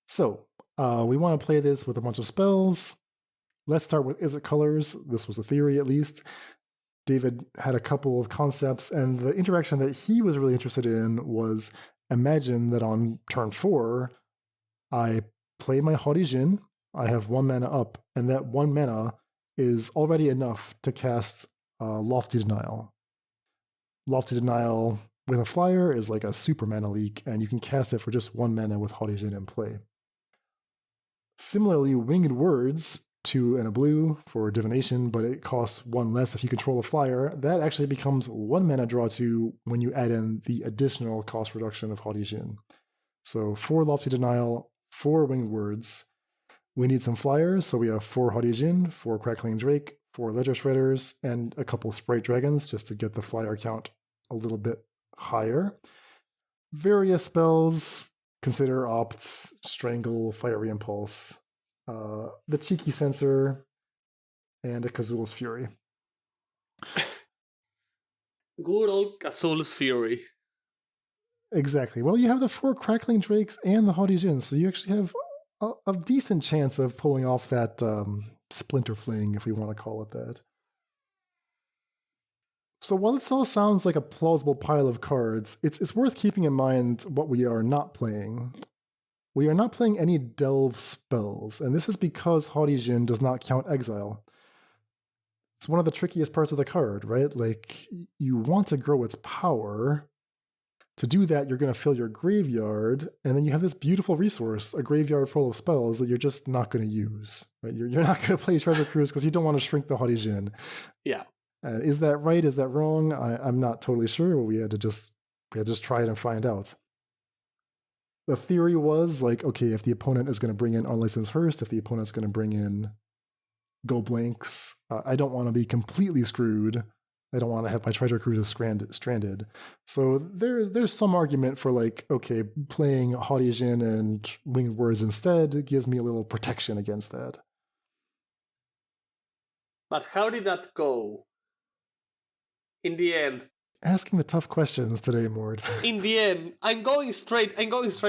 So, we want to play this with a bunch of spells. Let's start with Izzet colors. This was a theory, at least. David had a couple of concepts, and the interaction that he was really interested in was, imagine that on turn 4, I play my Haughty Djinn, I have 1 mana up, and that 1 mana is already enough to cast Lofty Denial. Lofty Denial with a flyer is like a super mana leak, and you can cast it for just 1 mana with Haughty Djinn in play. Similarly, Winged Words, 2 and a blue for divination, but it costs 1 less if you control a flyer. That actually becomes 1 mana draw 2 when you add in the additional cost reduction of Haughty Djinn. So 4 Lofty Denial, 4 Winged Words. We need some flyers, so we have 4 Haughty Djinn, 4 Crackling Drake, 4 Ledger Shredders, and a couple Sprite Dragons just to get the flyer count a little bit higher. Various spells, consider Opts, Strangle, Fiery Impulse, the Cheeky Censor, and a Kazul's Fury. Good old Kazul's Fury. Exactly. Well, you have the 4 Crackling Drakes and the Haughty Djinn, so you actually have a decent chance of pulling off that Splinter Fling, if we want to call it that. So while this all sounds like a plausible pile of cards, it's worth keeping in mind what we are not playing. We are not playing any Delve spells, and this is because Haughty Djinn does not count exile. It's one of the trickiest parts of the card, right? Like, you want to grow its power. To do that, you're going to fill your graveyard, and then you have this beautiful resource, a graveyard full of spells that you're just not going to use. Right? You're not going to play Treasure Cruise because you don't want to shrink the Haughty Djinn. Yeah. Is that right? Is that wrong? I'm not totally sure, but we had to just try it and find out. The theory was like, okay, if the opponent is going to bring in Unlicensed Hearst, if the opponent's going to bring in Go Blanks, I don't want to be completely screwed. I don't want to have my Treasure Cruise stranded. So there's some argument for like, okay, playing Haughty Djinn and Winged Words instead gives me a little protection against that. But how did that go? In the end. Asking the tough questions today, Mord. In the end, I'm going straight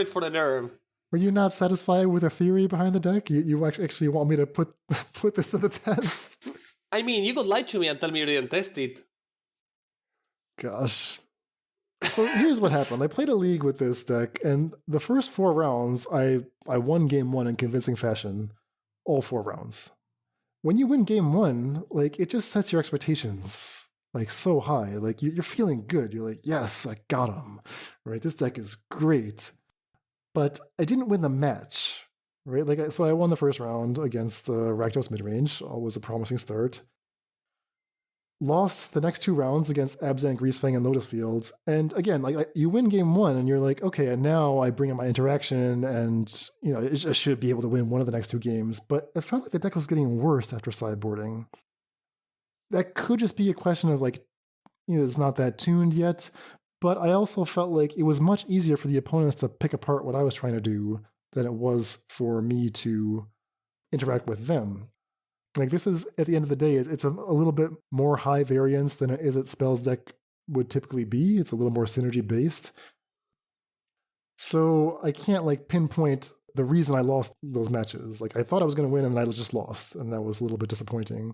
for the nerve. Were you not satisfied with the theory behind the deck? You actually want me to put this to the test? I mean, you could lie to me and tell me you didn't test it. Gosh. So here's what happened. I played a league with this deck, and the first 4 rounds, I won game 1 in convincing fashion. All 4 rounds. When you win game 1, like, it just sets your expectations like so high. Like, you're feeling good. You're like, yes, I got him. Right? This deck is great. But I didn't win the match. Right? Like, so I won the first round against Rakdos Midrange. Always a promising start. Lost the next 2 rounds against Abzan, Greasefang, and Lotus Fields. And again, like, you win game 1, and you're like, okay, and now I bring in my interaction, and I should be able to win one of the next 2 games. But it felt like the deck was getting worse after sideboarding. That could just be a question of like, it's not that tuned yet. But I also felt like it was much easier for the opponents to pick apart what I was trying to do than it was for me to interact with them. Like, this is, at the end of the day, it's a little bit more high variance than it is Izzet spells deck would typically be. It's a little more synergy based. So I can't like pinpoint the reason I lost those matches. Like, I thought I was going to win and then I just lost, and that was a little bit disappointing.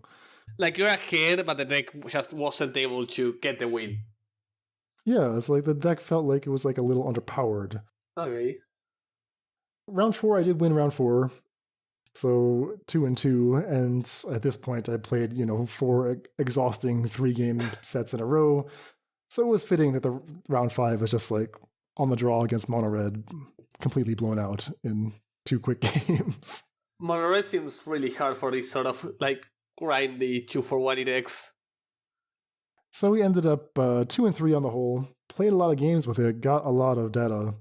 Like, you're ahead, but the deck just wasn't able to get the win. Yeah, it's like the deck felt like it was like a little underpowered. Okay. Round 4, I did win round 4. So 2-2, and at this point I played, 4 exhausting 3-game sets in a row. So it was fitting that the round 5 was just like on the draw against Mono Red, completely blown out in 2 quick games. Mono Red seems really hard for this sort of like grindy 2-for-1 decks. So we ended up 2-3 on the whole, played a lot of games with it, got a lot of data.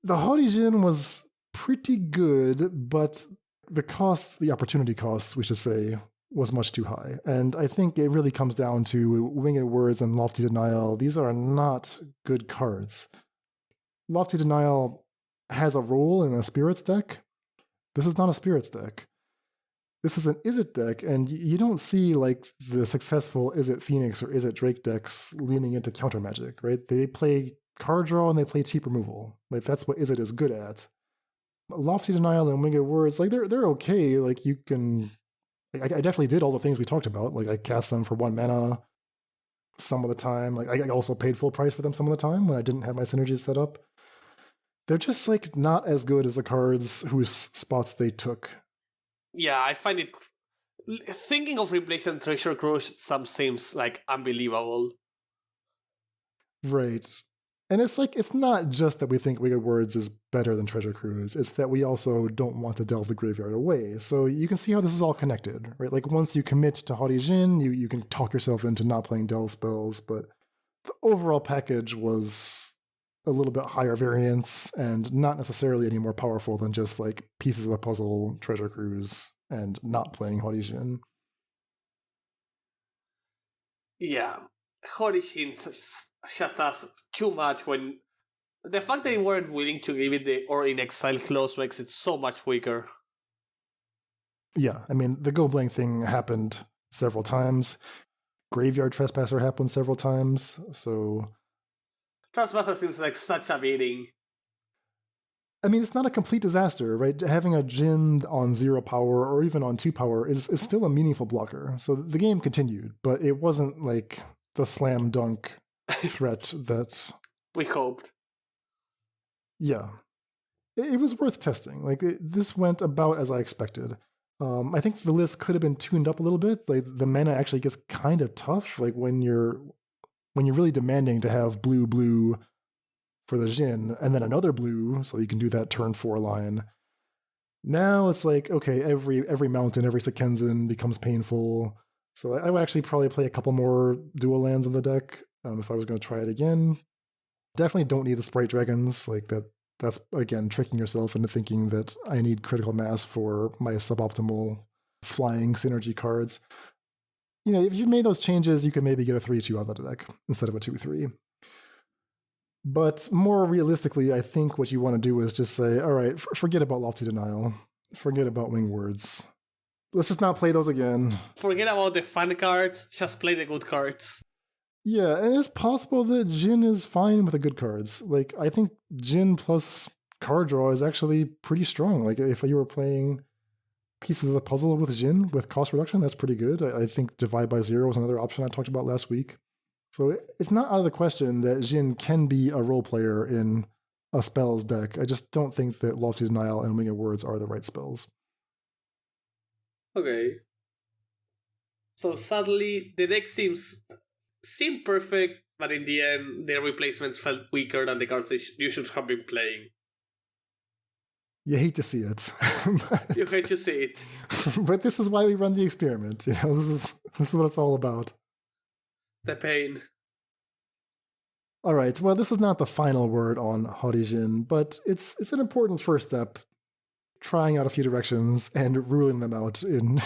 The Haughty Djinn was pretty good, but the opportunity cost, we should say, was much too high. And I think it really comes down to Winged Words and Lofty Denial. These are not good cards. Lofty Denial has a role in a Spirits deck. This is not a Spirits deck. This is an Izzet deck, and you don't see like the successful Izzet Phoenix or Izzet Drake decks leaning into counter magic, right? They play card draw and they play cheap removal. Like, that's what Izzet is good at. Lofty Denial and Winged Words, like, they're okay. Like, you can, like, I definitely did all the things we talked about. Like, I cast them for 1 mana some of the time. Like, I also paid full price for them some of the time when I didn't have my synergies set up. They're just like not as good as the cards whose spots they took. Yeah, I find it, thinking of replacing Treasure Cruise seems like unbelievable. Right. And it's not just that we think Winged Words is better than Treasure Cruise, it's that we also don't want to delve the graveyard away. So you can see how this is all connected, right? Like once you commit to Haughty Djinn, you can talk yourself into not playing delve spells, but the overall package was a little bit higher variance and not necessarily any more powerful than just like pieces of the puzzle, Treasure Cruise, and not playing Haughty Djinn. Yeah, Haughty Djinn just does too much when the fact they weren't willing to give it the or in exile clause makes it so much weaker. Yeah, I mean, the Go Blank thing happened several times. Graveyard Trespasser happened several times, so... Trespasser seems like such a beating. I mean, it's not a complete disaster, right? Having a Djinn on 0 power or even on 2 power is still a meaningful blocker. So the game continued, but it wasn't like the slam dunk threat that... we hoped. Yeah. It was worth testing. Like, this went about as I expected. I think the list could have been tuned up a little bit. Like, the mana actually gets kind of tough. Like, when you're really demanding to have blue for the Djinn, and then another blue, so you can do that turn 4 line. Now it's like, okay, every mountain, every Sekenzan becomes painful. So I would actually probably play a couple more dual lands in the deck if I was going to try it again. Definitely don't need the Sprite Dragons. Like that's again tricking yourself into thinking that I need critical mass for my suboptimal flying synergy cards. You know, if you made those changes, you could maybe get a 3-2 out of the deck instead of a 2-3. But more realistically, I think what you want to do is just say, all right, forget about Lofty Denial. Forget about Winged Words. Let's just not play those again. Forget about the fun cards, just play the good cards. Yeah, and it's possible that Djinn is fine with the good cards. Like, I think Djinn plus card draw is actually pretty strong. Like, if you were playing pieces of the puzzle with Djinn with cost reduction, that's pretty good. I think Divide by 0 was another option I talked about last week. So it's not out of the question that Djinn can be a role player in a spells deck. I just don't think that Lofty Denial and Winged Words are the right spells. Okay. So sadly, the deck seemed perfect, but in the end, the replacements felt weaker than the cards you should have been playing. You hate to see it. You hate to see it. But this is why we run the experiment. You know, this is what it's all about. The pain. All right, well, this is not the final word on Haughty Djinn, but it's an important first step, trying out a few directions and ruling them out in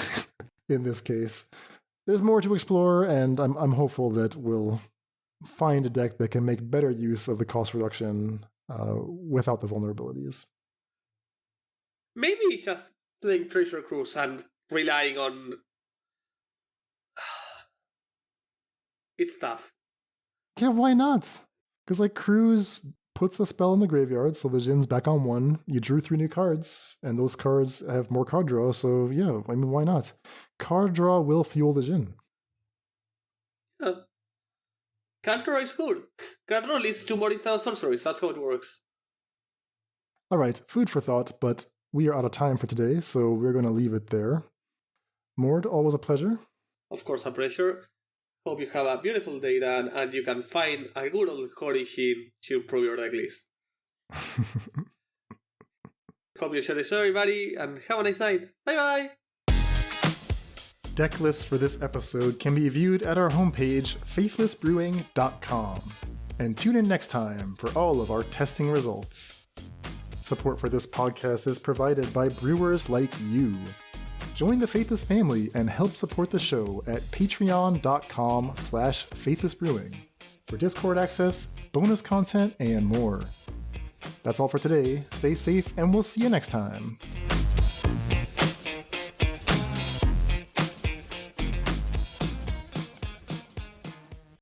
this case. There's more to explore, and I'm hopeful that we'll find a deck that can make better use of the cost reduction without the vulnerabilities. Maybe just playing Treasure Cruise and relying on... It's tough. Yeah, why not? Because, like, Cruise puts a spell in the graveyard, so the Djinn's back on 1. You drew 3 new cards, and those cards have more card draw, so yeah, I mean, why not? Card draw will fuel the Djinn. Yeah. Card draw is good. Card draw leads to more instant sorceries. That's how it works. All right, food for thought, but we are out of time for today, so we're going to leave it there. Mord, always a pleasure. Of course, a pleasure. Hope you have a beautiful day, Dan, and you can find a good old Haughty Djinn to improve your deck list. Hope you share this, everybody, and have a nice night. Bye-bye! Deck lists for this episode can be viewed at our homepage, faithlessbrewing.com. And tune in next time for all of our testing results. Support for this podcast is provided by brewers like you. Join the Faithless family and help support the show at patreon.com/faithlessbrewing for Discord access, bonus content, and more. That's all for today. Stay safe, and we'll see you next time.